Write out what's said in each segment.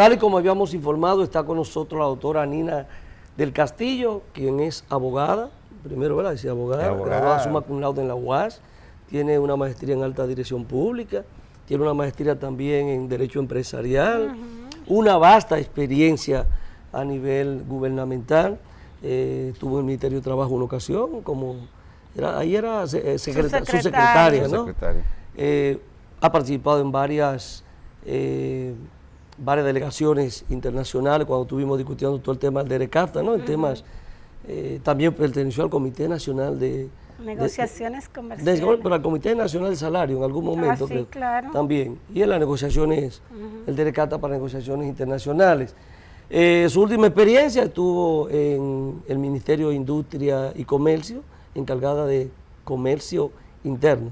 Tal y como habíamos informado, está con nosotros la doctora Nina del Castillo, quien es abogada, primero, ¿verdad? Sí, abogada, graduada summa cum laude en la UAS, tiene una maestría en alta dirección pública, tiene una maestría también en derecho empresarial, una vasta experiencia a nivel gubernamental, estuvo en el Ministerio de Trabajo una ocasión, ahí era subsecretaria, ¿no? Ha participado en varias delegaciones internacionales cuando estuvimos discutiendo todo el tema del DERECAFTA, ¿no? En temas, también perteneció al Comité Nacional de negociaciones comerciales. Pero al Comité Nacional del Salario en algún momento, sí, claro. También. Y en las negociaciones, el DERECAFTA para negociaciones internacionales. Su última experiencia estuvo en el Ministerio de Industria y Comercio, encargada de comercio interno.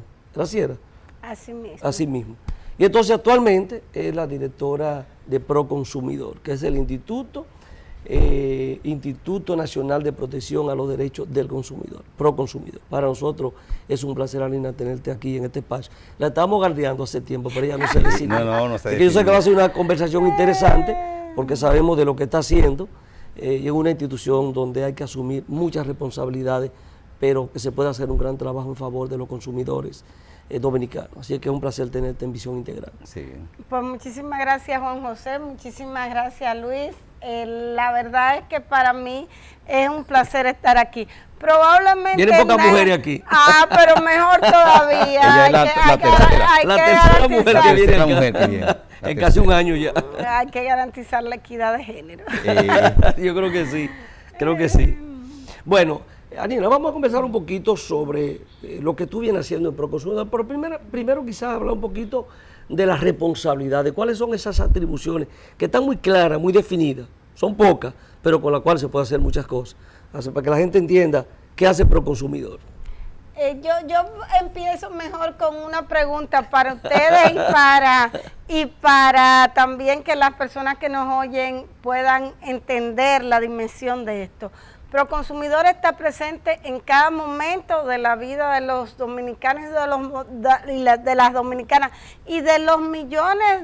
¿Era? Así mismo. Así mismo. Y entonces actualmente es la directora de Proconsumidor, que es el Instituto Nacional de Protección a los Derechos del Consumidor, Proconsumidor. Para nosotros es un placer, Alina, tenerte aquí en este espacio. La estamos galdeando hace tiempo, pero ella no se decide. No se yo sé que va a ser una conversación interesante, porque sabemos de lo que está haciendo, y es una institución donde hay que asumir muchas responsabilidades, pero que se puede hacer un gran trabajo en favor de los consumidores dominicanos. Así que es un placer tenerte en Visión Integral. Sí. Pues muchísimas gracias, Juan José, muchísimas gracias, Luis. La verdad es que para mí es un placer estar aquí. Probablemente... Vienen pocas mujeres aquí. Pero mejor todavía. La tercera mujer que viene acá. En casi un año ya. Hay que garantizar la equidad de género. Yo creo que sí, Bueno, Anina, vamos a conversar un poquito sobre lo que tú vienes haciendo en Proconsumidor, pero primero quizás hablar un poquito de las responsabilidades, cuáles son esas atribuciones que están muy claras, muy definidas, son pocas, pero con las cuales se puede hacer muchas cosas, para que la gente entienda qué hace Proconsumidor. Yo empiezo mejor con una pregunta para ustedes y para también que las personas que nos oyen puedan entender la dimensión de esto. Proconsumidor está presente en cada momento de la vida de los dominicanos y de las dominicanas y de los millones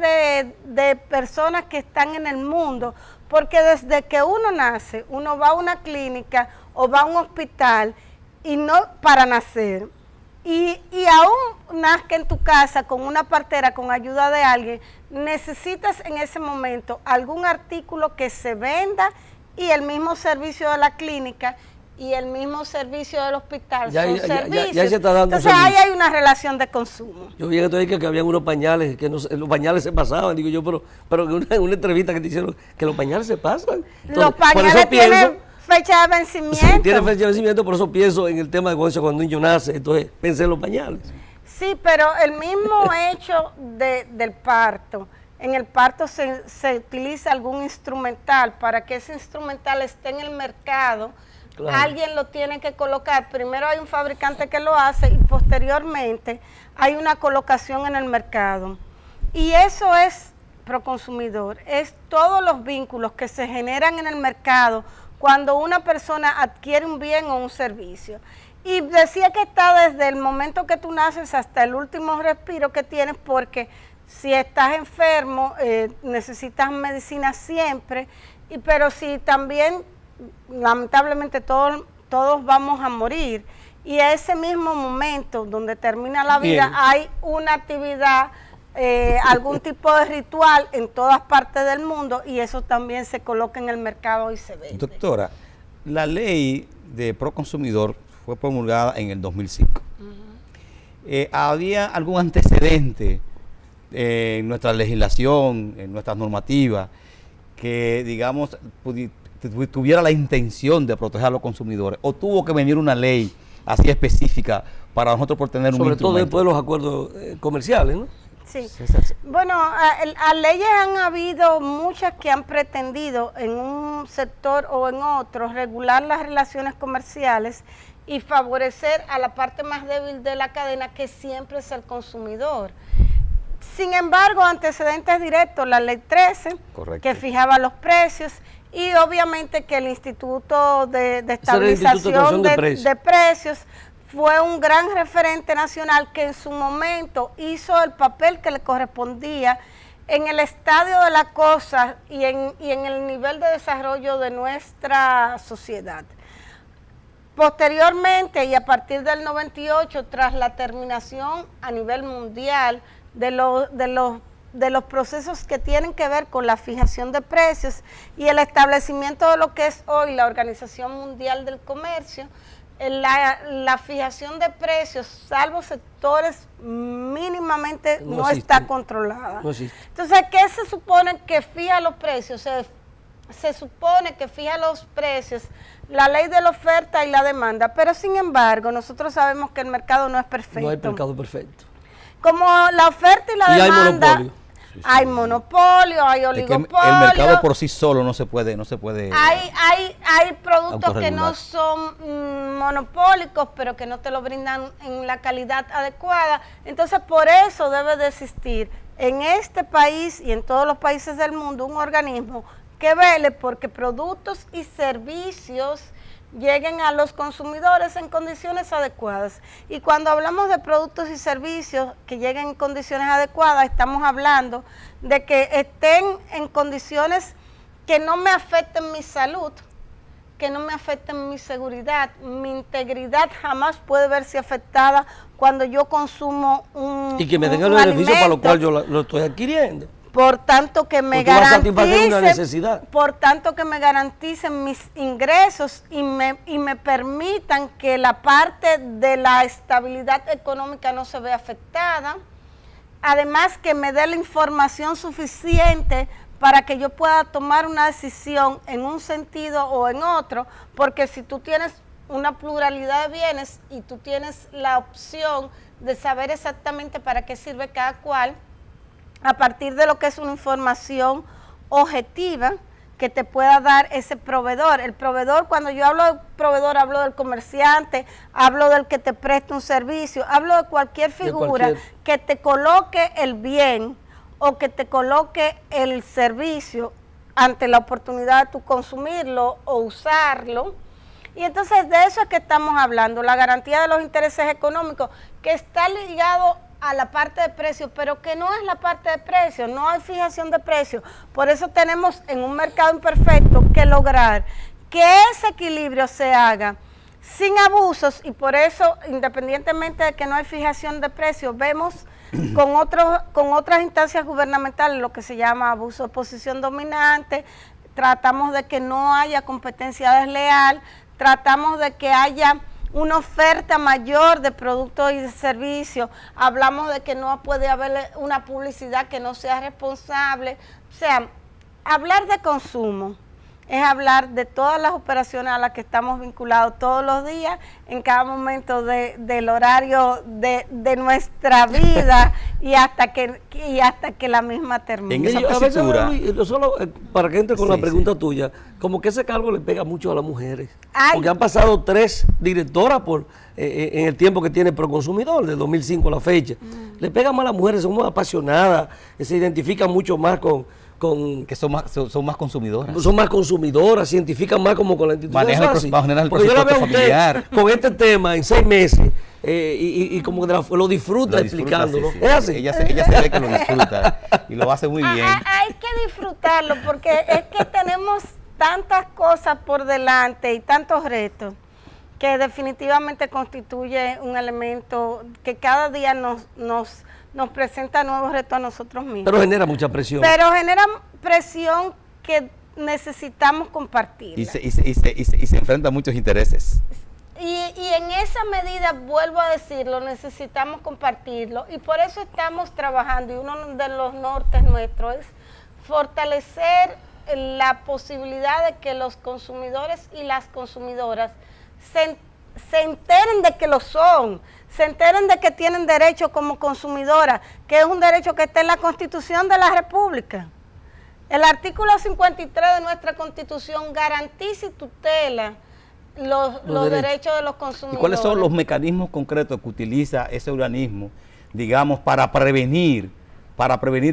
de personas que están en el mundo, porque desde que uno nace, uno va a una clínica o va a un hospital y no para nacer. Y aún nazca en tu casa con una partera, con ayuda de alguien, necesitas en ese momento algún artículo que se venda y el mismo servicio de la clínica y el mismo servicio del hospital son servicios. Ya se está dando Entonces ahí hay una relación de consumo. Yo vi que había unos pañales, que los pañales se pasaban, digo yo, pero en una entrevista que te hicieron, que los pañales se pasan. Entonces, los pañales tienen fecha de vencimiento. Sí, tiene fecha de vencimiento, por eso pienso en el tema de cuando un niño nace, entonces pensé en los pañales. Sí, pero el mismo hecho del parto. En el parto se utiliza algún instrumental. Para que ese instrumental esté en el mercado, claro, alguien lo tiene que colocar. Primero hay un fabricante que lo hace y posteriormente hay una colocación en el mercado. Y eso es Proconsumidor. Es todos los vínculos que se generan en el mercado cuando una persona adquiere un bien o un servicio. Y decía que está desde el momento que tú naces hasta el último respiro que tienes, porque si estás enfermo, necesitas medicina siempre, pero si también, lamentablemente, todos vamos a morir, y a ese mismo momento donde termina la vida, hay una actividad, algún tipo de ritual en todas partes del mundo, y eso también se coloca en el mercado y se vende. Doctora, la ley de Proconsumidor fue promulgada en el 2005. ¿Había algún antecedente en nuestra legislación, en nuestras normativas, que, digamos, tuviera la intención de proteger a los consumidores? ¿O tuvo que venir una ley así específica para nosotros por tener un instrumento? Sobre todo después de los acuerdos comerciales, ¿no? Sí. Bueno, a leyes han habido muchas que han pretendido en un sector o en otro regular las relaciones comerciales y favorecer a la parte más débil de la cadena, que siempre es el consumidor. Sin embargo, antecedentes directos, la ley 13, correcto, que fijaba los precios, y obviamente que el Instituto de Estabilización de Precios fue un gran referente nacional que en su momento hizo el papel que le correspondía en el estadio de la cosa y en el nivel de desarrollo de nuestra sociedad. Posteriormente y a partir del 98, tras la terminación a nivel mundial de los procesos que tienen que ver con la fijación de precios y el establecimiento de lo que es hoy la Organización Mundial del Comercio, la fijación de precios, salvo sectores mínimamente, no está controlada. No existe. Entonces, ¿qué se supone que fija los precios? Se supone que fija los precios la ley de la oferta y la demanda, pero sin embargo, nosotros sabemos que el mercado no es perfecto. No hay mercado perfecto. Como la oferta y la demanda, hay monopolio. Hay monopolio, hay oligopolio. El mercado por sí solo no se puede. Hay productos que no son monopólicos, pero que no te lo brindan en la calidad adecuada. Entonces, por eso debe de existir en este país y en todos los países del mundo un organismo que vele porque productos y servicios lleguen a los consumidores en condiciones adecuadas. Y cuando hablamos de productos y servicios que lleguen en condiciones adecuadas, estamos hablando de que estén en condiciones que no me afecten mi salud, que no me afecten mi seguridad. Mi integridad jamás puede verse afectada cuando yo consumo un y que me tenga los beneficios para los cuales yo lo estoy adquiriendo. Por tanto que me garanticen mis ingresos y me permitan que la parte de la estabilidad económica no se vea afectada. Además que me dé la información suficiente para que yo pueda tomar una decisión en un sentido o en otro, porque si tú tienes una pluralidad de bienes y tú tienes la opción de saber exactamente para qué sirve cada cual, a partir de lo que es una información objetiva que te pueda dar ese proveedor. El proveedor, cuando yo hablo de proveedor, hablo del comerciante, hablo del que te presta un servicio, hablo de cualquier figura que te coloque el bien o que te coloque el servicio ante la oportunidad de tú consumirlo o usarlo. Y entonces de eso es que estamos hablando, la garantía de los intereses económicos, que está ligado a la parte de precios, pero que no es la parte de precios, no hay fijación de precios. Por eso tenemos en un mercado imperfecto que lograr que ese equilibrio se haga sin abusos, y por eso, independientemente de que no hay fijación de precios, vemos con otras instancias gubernamentales lo que se llama abuso de posición dominante. Tratamos de que no haya competencia desleal, tratamos de que haya una oferta mayor de productos y de servicios, hablamos de que no puede haber una publicidad que no sea responsable. O sea, hablar de consumo es hablar de todas las operaciones a las que estamos vinculados todos los días, en cada momento del horario de nuestra vida y hasta que la misma termine. En esa tesitura, solo para que entre con la pregunta tuya, como que ese cargo le pega mucho a las mujeres, porque han pasado 3 directoras en el tiempo que tiene Proconsumidor, de 2005 a la fecha. Le pega más a las mujeres, son más apasionadas, se identifican mucho más que son más consumidoras. Son más consumidoras, se identifican más como con la institución. Manejan el porque yo la veo familiar. Usted con este tema en 6 meses y como que lo disfruta explicándolo. Sí. Es así. Ella se ve que lo disfruta y lo hace muy bien. Hay que disfrutarlo porque es que tenemos tantas cosas por delante y tantos retos que definitivamente constituye un elemento que cada día nos presenta nuevos retos a nosotros mismos. Pero genera mucha presión. Pero genera presión que necesitamos compartir. Y se enfrenta a muchos intereses. Y en esa medida, vuelvo a decirlo, necesitamos compartirlo. Y por eso estamos trabajando, y uno de los nortes nuestros es fortalecer la posibilidad de que los consumidores y las consumidoras se enteren de que lo son, se enteren de que tienen derecho como consumidora, que es un derecho que está en la Constitución de la República. El artículo 53 de nuestra Constitución garantiza y tutela los derechos de los consumidores. ¿Y cuáles son los mecanismos concretos que utiliza ese organismo, digamos, para prevenir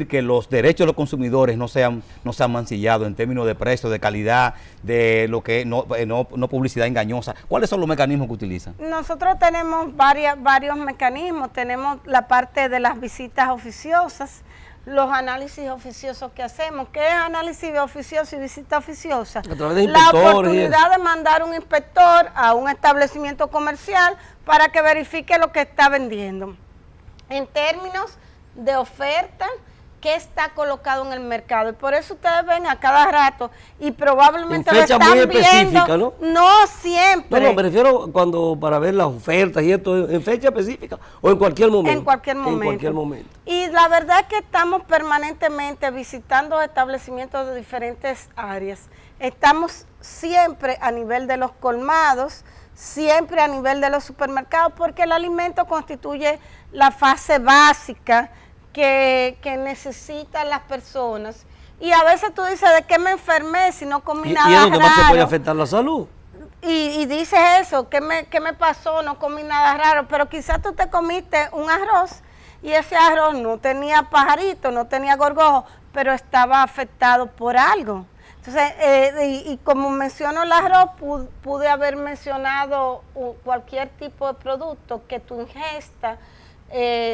que los derechos de los consumidores no sean mancillados en términos de precio, de calidad, de lo que no publicidad engañosa? ¿Cuáles son los mecanismos que utilizan? Nosotros tenemos varios mecanismos. Tenemos la parte de las visitas oficiosas los análisis oficiosos que hacemos. ¿Qué es análisis oficioso y visita oficiosa? A través de la inspectores oportunidad de mandar un inspector a un establecimiento comercial para que verifique lo que está vendiendo. En términos de oferta, ¿qué está colocado en el mercado? Y por eso ustedes ven a cada rato y probablemente en fecha lo están muy específica, viendo. ¿no? No siempre. No, me refiero cuando para ver las ofertas y esto, en fecha específica o en cualquier momento. En cualquier momento. En cualquier momento. Y la verdad es que estamos permanentemente visitando establecimientos de diferentes áreas. Estamos siempre a nivel de los colmados, siempre a nivel de los supermercados, porque el alimento constituye la fase básica que necesitan las personas. Y a veces tú dices, ¿de qué me enfermé si no comí nada ¿Y es lo que más se puede raro? afectar la salud? Y dices eso, ¿qué me pasó? No comí nada raro, pero quizás tú te comiste un arroz y ese arroz no tenía pajarito, no tenía gorgojo, pero estaba afectado por algo. Entonces, y como menciono el arroz, pude haber mencionado cualquier tipo de producto que tu ingesta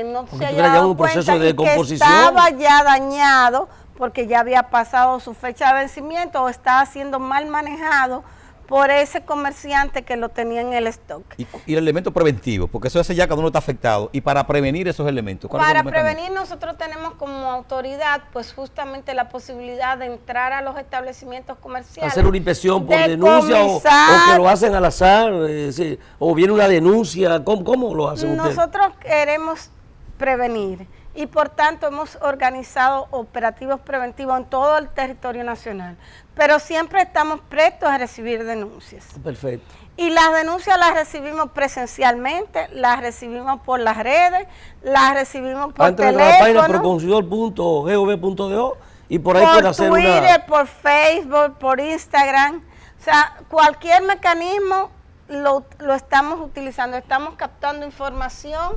no se haya dado cuenta y que estaba ya dañado porque ya había pasado su fecha de vencimiento o estaba siendo mal manejado por ese comerciante que lo tenía en el stock. Y el elemento preventivo, porque eso hace ya cuando uno está afectado, y para prevenir esos elementos. Para prevenir nosotros tenemos como autoridad pues justamente la posibilidad de entrar a los establecimientos comerciales. Hacer una inspección por denuncia o que lo hacen al azar, sí, o viene una denuncia, ¿cómo lo hacen ustedes? Nosotros queremos prevenir y por tanto hemos organizado operativos preventivos en todo el territorio nacional, pero siempre estamos prestos a recibir denuncias. Perfecto. Y las denuncias las recibimos presencialmente, las recibimos por las redes, las recibimos por teléfono. A la página proconsumidor.gov.do y por ahí puede hacer Twitter, por Twitter, por Facebook, por Instagram. O sea, cualquier mecanismo lo estamos utilizando, estamos captando información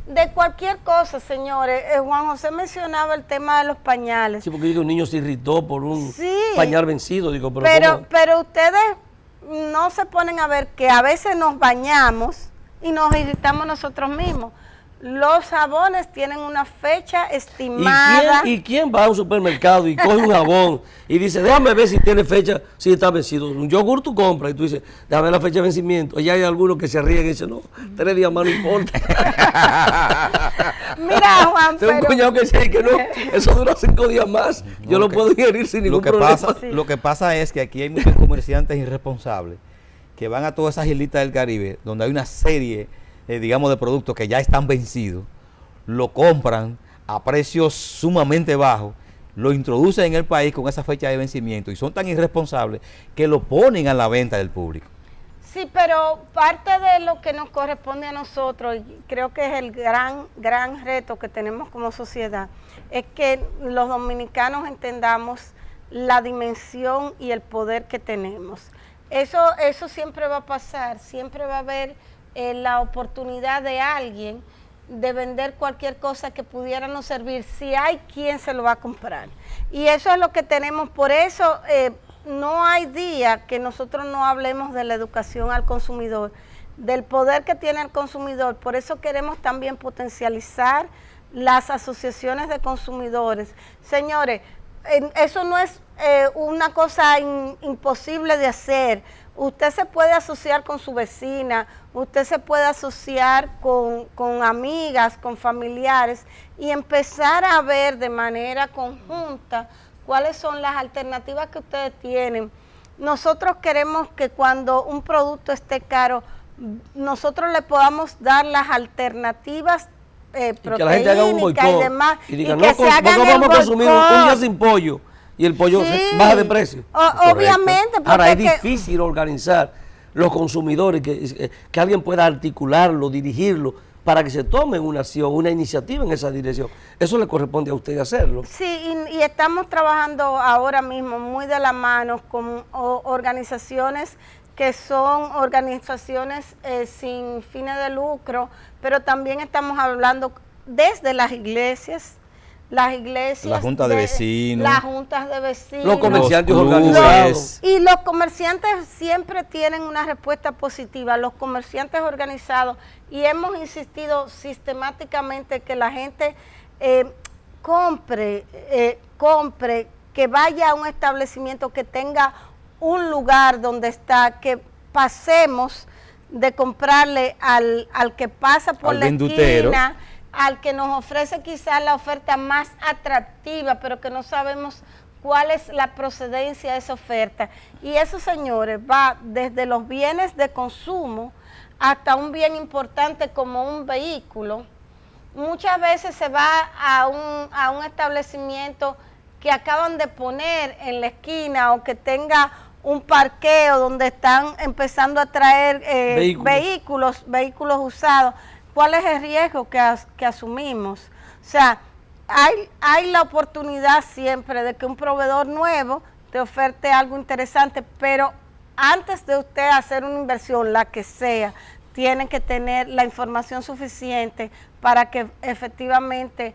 de cualquier cosa, señores. Juan José mencionaba el tema de los pañales. Sí, porque un niño se irritó por un pañal vencido. Digo, pero ustedes no se ponen a ver que a veces nos bañamos y nos irritamos nosotros mismos. Los jabones tienen una fecha estimada. ¿Y quién va a un supermercado y coge un jabón y dice, déjame ver si tiene fecha, si está vencido? Un yogur tú compras y tú dices, déjame ver la fecha de vencimiento. Y hay algunos que se ríen y dicen, no, 3 días más no importa. Mira, Juan, tengo un cuñado que dice que no, eso dura 5 días más. Yo lo puedo ingerir sin ningún problema. Lo que pasa es que aquí hay muchos comerciantes irresponsables que van a todas esas islitas del Caribe, donde hay una serie digamos de productos que ya están vencidos, lo compran a precios sumamente bajos, lo introducen en el país con esa fecha de vencimiento y son tan irresponsables que lo ponen a la venta del público. Sí, pero parte de lo que nos corresponde a nosotros, y creo que es el gran reto que tenemos como sociedad, es que los dominicanos entendamos la dimensión y el poder que tenemos. Eso siempre va a pasar, siempre va a haber la oportunidad de alguien de vender cualquier cosa que pudiera no servir, si hay quien se lo va a comprar. Y eso es lo que tenemos, por eso no hay día que nosotros no hablemos de la educación al consumidor, del poder que tiene el consumidor. Por eso queremos también potencializar las asociaciones de consumidores. Señores, eso no es una cosa imposible de hacer. Usted se puede asociar con su vecina, usted se puede asociar con amigas, con familiares y empezar a ver de manera conjunta cuáles son las alternativas que ustedes tienen. Nosotros queremos que cuando un producto esté caro, nosotros le podamos dar las alternativas proteínicas que la gente haga un boicot y demás. Y diga, que se hagan no vamos a consumir un boicot. día sin pollo. Y el pollo baja de precio. Obviamente. Ahora es difícil organizar los consumidores, que alguien pueda articularlo, dirigirlo, para que se tomen una acción, una iniciativa en esa dirección. Eso le corresponde a usted hacerlo. Sí, y estamos trabajando ahora mismo muy de la mano con organizaciones que son organizaciones sin fines de lucro, pero también estamos hablando desde las iglesias, las juntas de vecinos, los comerciantes organizados. Y los comerciantes siempre tienen una respuesta positiva, los comerciantes organizados, y hemos insistido sistemáticamente que la gente compre, que vaya a un establecimiento que tenga un lugar donde está, que pasemos de comprarle al que pasa por la esquina, al que nos ofrece quizás la oferta más atractiva, pero que no sabemos cuál es la procedencia de esa oferta. Y eso, señores, va desde los bienes de consumo hasta un bien importante como un vehículo. Muchas veces se va a un establecimiento que acaban de poner en la esquina o que tenga un parqueo donde están empezando a traer vehículos usados. ¿Cuál es el riesgo que asumimos? O sea, hay la oportunidad siempre de que un proveedor nuevo te oferte algo interesante, pero antes de usted hacer una inversión, la que sea, tiene que tener la información suficiente para que efectivamente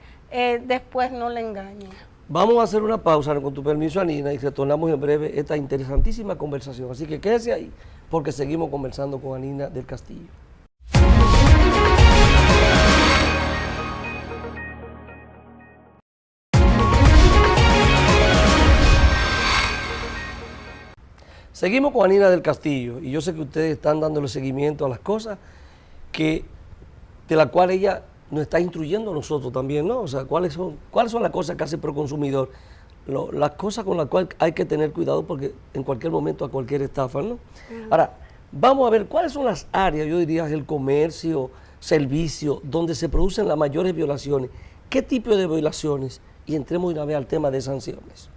después no le engañen. Vamos a hacer una pausa, con tu permiso, Anina, y retornamos en breve esta interesantísima conversación. Así que quédese ahí, porque seguimos conversando con Anina del Castillo. Seguimos con Anina del Castillo, y yo sé que ustedes están dándole seguimiento a las cosas de las cuales ella nos está instruyendo a nosotros también, ¿no? O sea, ¿cuáles son las cosas que hace Proconsumidor? Las cosas con las cuales hay que tener cuidado porque en cualquier momento a cualquier estafa, ¿no? Ahora, vamos a ver cuáles son las áreas, yo diría, el comercio, servicio, donde se producen las mayores violaciones. ¿Qué tipo de violaciones? Y entremos de una vez al tema de sanciones.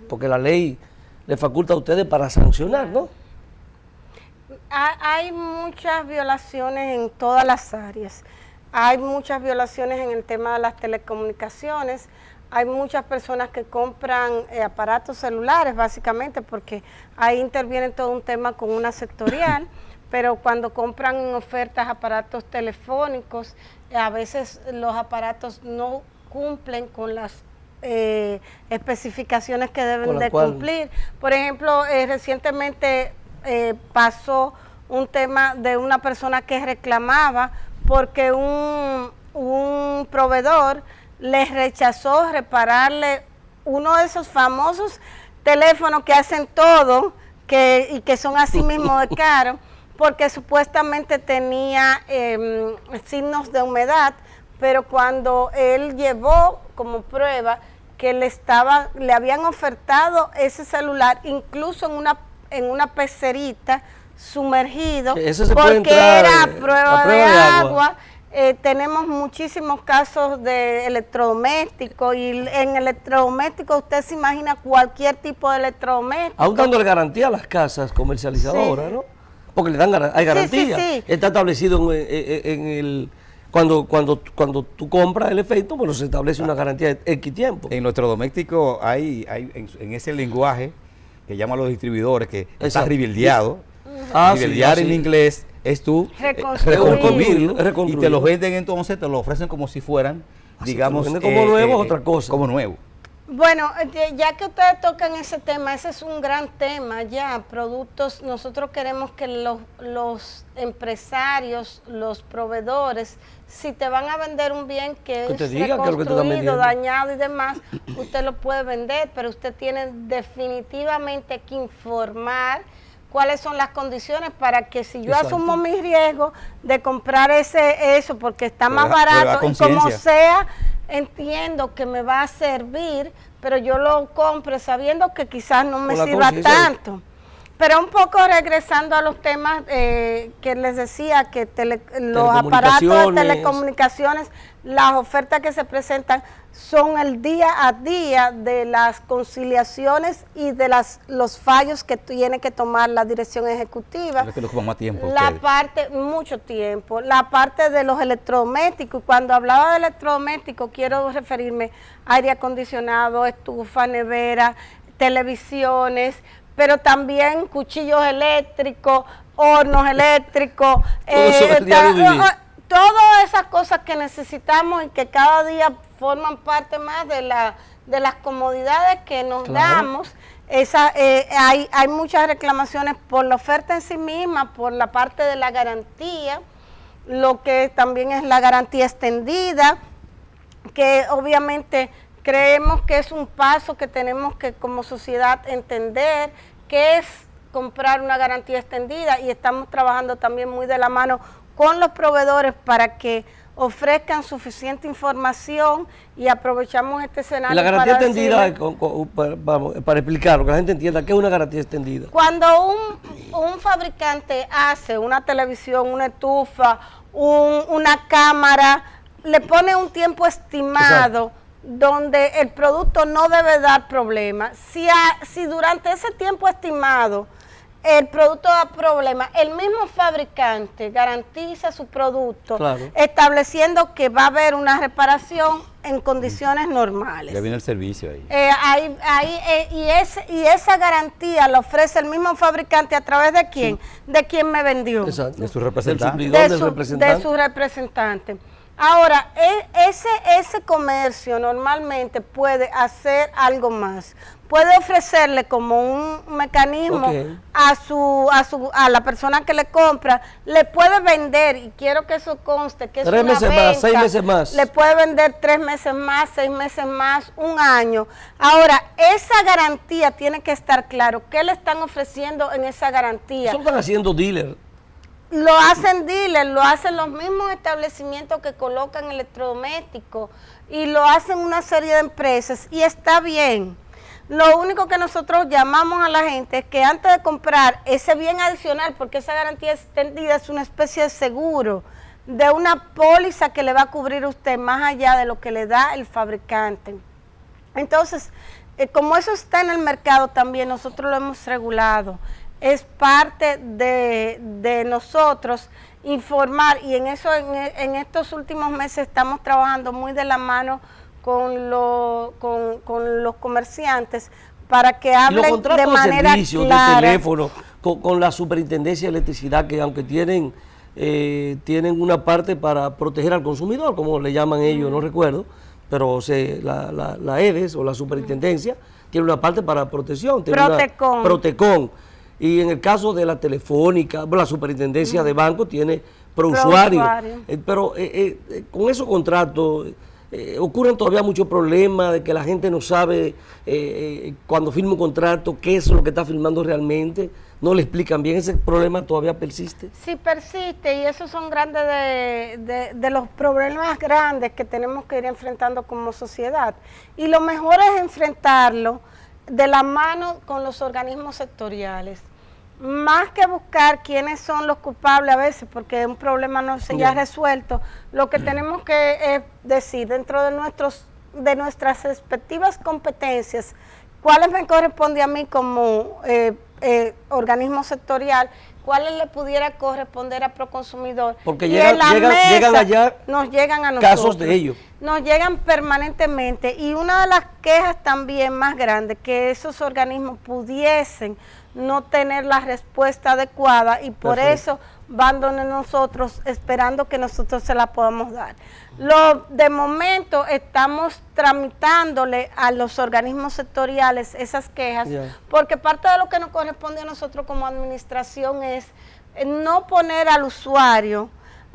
Porque la ley le faculta a ustedes para sancionar, ¿no? Hay muchas violaciones en todas las áreas. Hay muchas violaciones en el tema de las telecomunicaciones. Hay muchas personas que compran aparatos celulares, básicamente, porque ahí interviene todo un tema con una sectorial, pero cuando compran en ofertas aparatos telefónicos, a veces los aparatos no cumplen con las especificaciones que deben de cumplir. Por ejemplo, recientemente pasó un tema de una persona que reclamaba porque un proveedor les rechazó repararle uno de esos famosos teléfonos que hacen todo y que son así mismo de caros, porque supuestamente tenía signos de humedad, pero cuando él llevó como prueba que le habían ofertado ese celular, incluso en una pecerita, sumergido, porque era prueba de agua. Tenemos muchísimos casos de electrodomésticos y en electrodomésticos usted se imagina cualquier tipo de electrodoméstico. Aún dándole garantía a las casas comercializadoras, sí, ¿no? Porque le dan hay garantía. Sí, sí, sí. Está establecido cuando tú compras el efecto, bueno, se establece una garantía de X tiempo. En electrodomésticos hay en ese lenguaje que llaman los distribuidores, que está rebildeado. Rebildear en inglés es tú reconstruirlo y te lo venden, entonces te lo ofrecen como si fueran, digamos, como nuevo, otra cosa. Como nuevo. Bueno, ya que ustedes tocan ese tema, ese es un gran tema ya, productos, nosotros queremos que los empresarios, los proveedores, si te van a vender un bien que es reconstruido, dañado y demás, usted lo puede vender, pero usted tiene definitivamente que informar cuáles son las condiciones para que si yo asumo mi riesgo de comprar eso porque está más barato y como sea, entiendo que me va a servir, pero yo lo compre sabiendo que quizás no me sirva tanto. Pero un poco regresando a los temas que les decía, que los aparatos de telecomunicaciones, las ofertas que se presentan son el día a día de las conciliaciones y de los fallos que tiene que tomar la dirección ejecutiva. Es que nos ocupa más tiempo. Mucho tiempo. La parte de los electrodomésticos, y cuando hablaba de electrodomésticos quiero referirme a aire acondicionado, estufa, nevera, televisiones, pero también cuchillos eléctricos, hornos eléctricos, todas esas cosas que necesitamos y que cada día forman parte más de las comodidades que nos damos. Hay muchas reclamaciones por la oferta en sí misma, por la parte de la garantía, lo que también es la garantía extendida, que obviamente Creemos que es un paso que tenemos que como sociedad entender que es comprar una garantía extendida, y estamos trabajando también muy de la mano con los proveedores para que ofrezcan suficiente información, y aprovechamos este escenario. Y la garantía para extendida, para explicarlo, que la gente entienda, ¿qué es una garantía extendida? Cuando un fabricante hace una televisión, una estufa, una cámara, le pone un tiempo estimado. Exacto. Donde el producto no debe dar problemas. Si durante ese tiempo estimado el producto da problemas, el mismo fabricante garantiza su producto, claro, estableciendo que va a haber una reparación en condiciones normales. Ya viene el servicio ahí. Y esa garantía la ofrece el mismo fabricante a través de quién, sí, de quien me vendió. Exacto. De su representante. De su representante. Ahora, ese comercio normalmente puede hacer algo más. Puede ofrecerle como un mecanismo, okay, a la persona que le compra, le puede vender, y quiero que eso conste, que es 3 meses venta, más, 6 meses más. Le puede vender 3 meses más, 6 meses más, 1 año. Ahora, esa garantía tiene que estar claro. ¿Qué le están ofreciendo en esa garantía? Eso lo están haciendo dealers. Lo hacen dealers, lo hacen los mismos establecimientos que colocan electrodomésticos, y lo hacen una serie de empresas, y está bien. Lo único que nosotros llamamos a la gente es que antes de comprar ese bien adicional, porque esa garantía extendida es una especie de seguro, de una póliza que le va a cubrir a usted más allá de lo que le da el fabricante. Entonces, como eso está en el mercado también, nosotros lo hemos regulado. Es parte de nosotros informar, y en eso en estos últimos meses estamos trabajando muy de la mano con los comerciantes para que hablen de manera clara. De teléfono con la Superintendencia de Electricidad, que aunque tienen una parte para proteger al consumidor, como le llaman ellos, no recuerdo, pero la EDES o la Superintendencia tiene una parte para protección, tiene Protecon. Y en el caso de la Telefónica, la Superintendencia de Banco tiene Prousuario. Pero con esos contratos ocurren todavía muchos problemas de que la gente no sabe cuando firma un contrato qué es lo que está firmando realmente. No le explican bien. ¿Ese problema todavía persiste? Sí, persiste, y esos son grandes de los problemas grandes que tenemos que ir enfrentando como sociedad. Y lo mejor es enfrentarlo de la mano con los organismos sectoriales. Más que buscar quiénes son los culpables a veces, porque un problema no se ya resuelto, lo que tenemos que decir dentro de nuestras respectivas competencias, cuáles me corresponde a mí como organismo sectorial, cuáles le pudiera corresponder a Proconsumidor. Porque llegan allá, nos llegan a nosotros, casos de ellos. Nos llegan permanentemente, y una de las quejas también más grandes, que esos organismos pudiesen no tener la respuesta adecuada, y por eso van donde nosotros esperando que nosotros se la podamos dar. De momento estamos tramitándole a los organismos sectoriales esas quejas, porque parte de lo que nos corresponde a nosotros como administración es no poner al usuario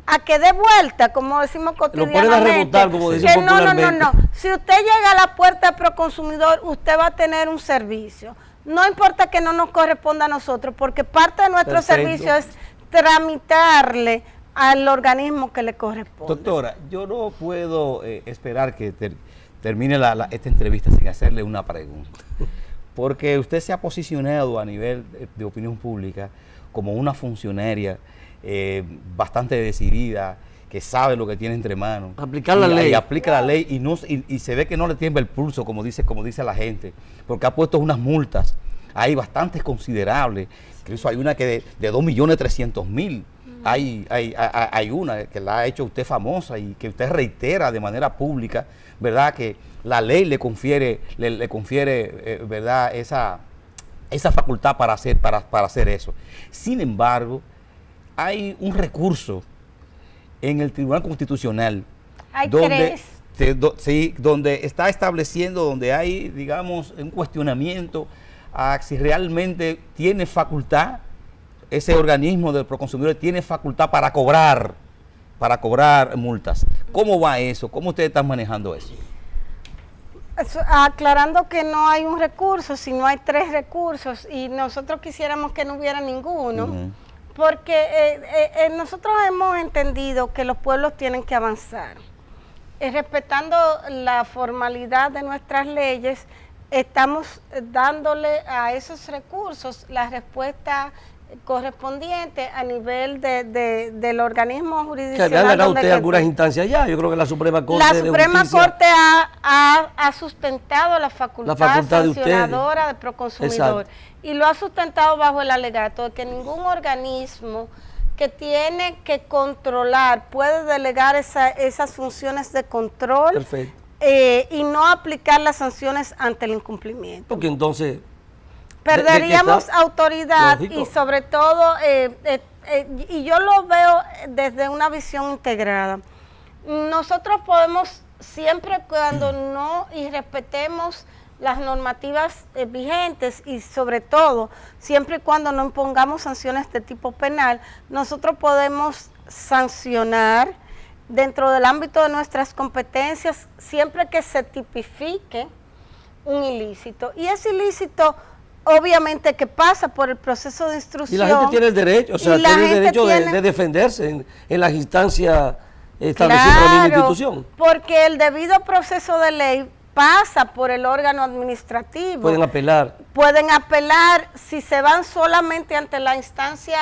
a que dé vuelta, como decimos cotidianamente. Lo ponen a rebotar, como decimos popularmente. No. Si usted llega a la puerta de Proconsumidor, usted va a tener un servicio. No importa que no nos corresponda a nosotros, porque parte de nuestro servicio es tramitarle al organismo que le corresponde. Doctora, yo no puedo esperar que termine esta entrevista sin hacerle una pregunta, porque usted se ha posicionado a nivel de opinión pública como una funcionaria bastante decidida, que sabe lo que tiene entre manos. Aplicar la ley. Y aplica la ley, y se ve que no le tiembla el pulso, como dice la gente, porque ha puesto unas multas ahí bastante considerables. Incluso hay una que de 2.300.000. Hay una que la ha hecho usted famosa y que usted reitera de manera pública, ¿verdad? Que la ley le confiere, ¿verdad? Esa facultad para hacer eso. Sin embargo, hay un recurso en el Tribunal Constitucional donde está estableciendo, donde hay, digamos, un cuestionamiento a si realmente tiene facultad, ese organismo del Proconsumidor tiene facultad para cobrar multas. ¿Cómo va eso? ¿Cómo ustedes están manejando eso? Aclarando que no hay un recurso, sino hay 3 recursos y nosotros quisiéramos que no hubiera ninguno, porque nosotros hemos entendido que los pueblos tienen que avanzar. Respetando la formalidad de nuestras leyes, estamos dándole a esos recursos la respuesta correspondiente a nivel del organismo jurisdiccional. Que había ganado usted algunas instancias ya. Yo creo que la Suprema Corte Corte ha sustentado la facultad sancionadora de Proconsumidor. Exacto. Y lo ha sustentado bajo el alegato de que ningún organismo que tiene que controlar puede delegar esas funciones de control. Perfecto. Y no aplicar las sanciones ante el incumplimiento. Porque entonces perderíamos autoridad. Lógico. Y sobre todo, y yo lo veo desde una visión integrada. Nosotros podemos, siempre cuando no y respetemos las normativas vigentes y sobre todo, siempre y cuando no impongamos sanciones de tipo penal, nosotros podemos sancionar dentro del ámbito de nuestras competencias siempre que se tipifique un ilícito. Y ese ilícito obviamente que pasa por el proceso de instrucción. Y la gente tiene el derecho, o sea, tiene el derecho de defenderse en las instancias establecidas por la misma institución. Porque el debido proceso de ley pasa por el órgano administrativo. Pueden apelar. Pueden apelar. Si se van solamente ante la instancia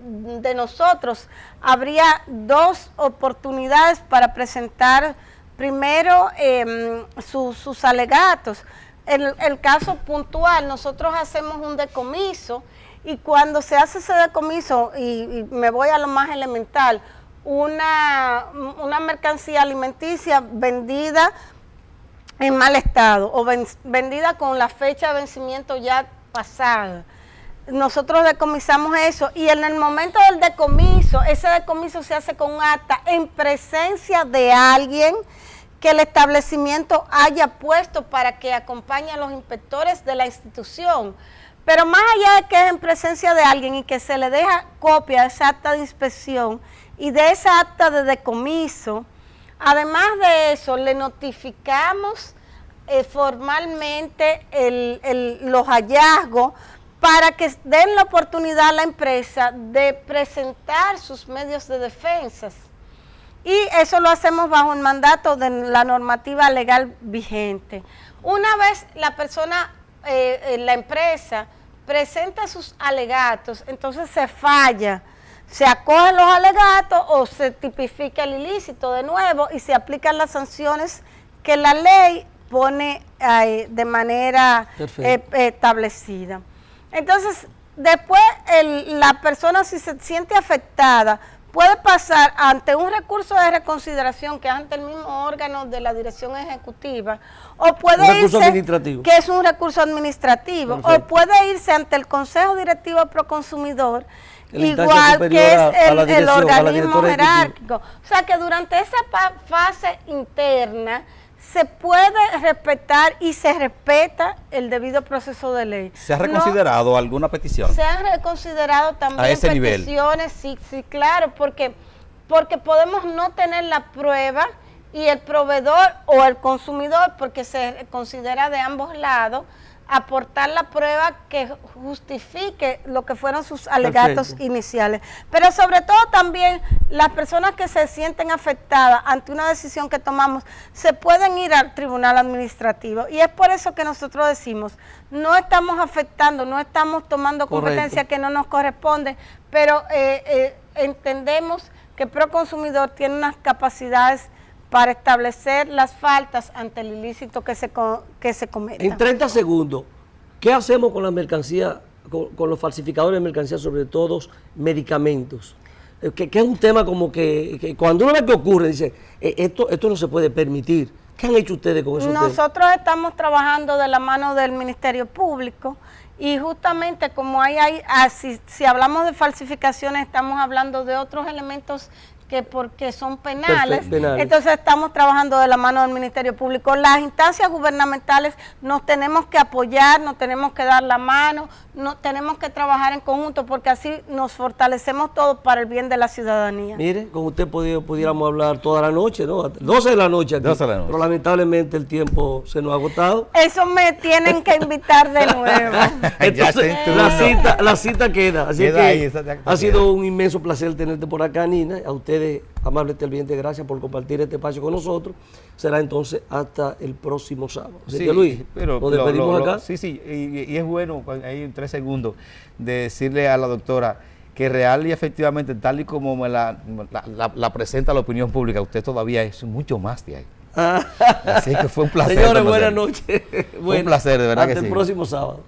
de nosotros, habría 2 oportunidades para presentar primero sus alegatos. En el caso puntual, nosotros hacemos un decomiso y cuando se hace ese decomiso, y me voy a lo más elemental, una mercancía alimenticia vendida en mal estado o vendida con la fecha de vencimiento ya pasada, nosotros decomisamos eso y en el momento del decomiso, ese decomiso se hace con un acta en presencia de alguien que el establecimiento haya puesto para que acompañe a los inspectores de la institución. Pero más allá de que es en presencia de alguien y que se le deja copia de esa acta de inspección y de esa acta de decomiso, además de eso, le notificamos formalmente los hallazgos para que den la oportunidad a la empresa de presentar sus medios de defensa. Y eso lo hacemos bajo el mandato de la normativa legal vigente. Una vez la persona, la empresa, presenta sus alegatos, entonces se falla, se acogen los alegatos o se tipifica el ilícito de nuevo y se aplican las sanciones que la ley pone de manera establecida. Entonces, después la persona, si se siente afectada, puede pasar ante un recurso de reconsideración que es ante el mismo órgano de la dirección ejecutiva, o puede irse, que es un recurso administrativo, o puede irse ante el Consejo Directivo de Proconsumidor, igual que es el organismo jerárquico. O sea que durante esa fase interna se puede respetar y se respeta el debido proceso de ley. ¿Se ha reconsiderado alguna petición? Se han reconsiderado también peticiones, sí, claro, porque podemos no tener la prueba y el proveedor o el consumidor, porque se considera de ambos lados, aportar la prueba que justifique lo que fueron sus alegatos iniciales. Pero sobre todo también las personas que se sienten afectadas ante una decisión que tomamos se pueden ir al tribunal administrativo y es por eso que nosotros decimos, no estamos afectando, no estamos tomando competencia que no nos corresponde, pero entendemos que Proconsumidor tiene unas capacidades para establecer las faltas ante el ilícito que se cometa. En 30 segundos, ¿qué hacemos con la mercancía, con los falsificadores de mercancía, sobre todo medicamentos? Que es un tema como que cuando uno ve que ocurre, dice, esto no se puede permitir. ¿Qué han hecho ustedes con eso? Nosotros estamos trabajando de la mano del Ministerio Público y justamente como si hablamos de falsificaciones, estamos hablando de otros elementos que porque son penales. Penales. Entonces estamos trabajando de la mano del Ministerio Público. Las instancias gubernamentales nos tenemos que apoyar, nos tenemos que dar la mano, tenemos que trabajar en conjunto porque así nos fortalecemos todos para el bien de la ciudadanía. Mire, con usted pudiéramos hablar toda la noche, ¿no? 12 de la noche aquí, 12 de la noche. pero lamentablemente el tiempo se nos ha agotado. Eso me tienen que invitar de nuevo. Entonces, la cita queda. Así Queda que ahí, ha sido un inmenso placer tenerte por acá, Nina. A ustedes, amables televidentes, gracias por compartir este espacio con nosotros. Será entonces hasta el próximo sábado. Así Sí, que, Luis, pero nos despedimos acá. Sí, y es bueno, ahí en 3 segundos, de decirle a la doctora que real y efectivamente, tal y como me la presenta la opinión pública, usted todavía es mucho más de ahí. Así que fue un placer. Señores, buenas noches. Fue un placer, de verdad que sí. Hasta el próximo sábado.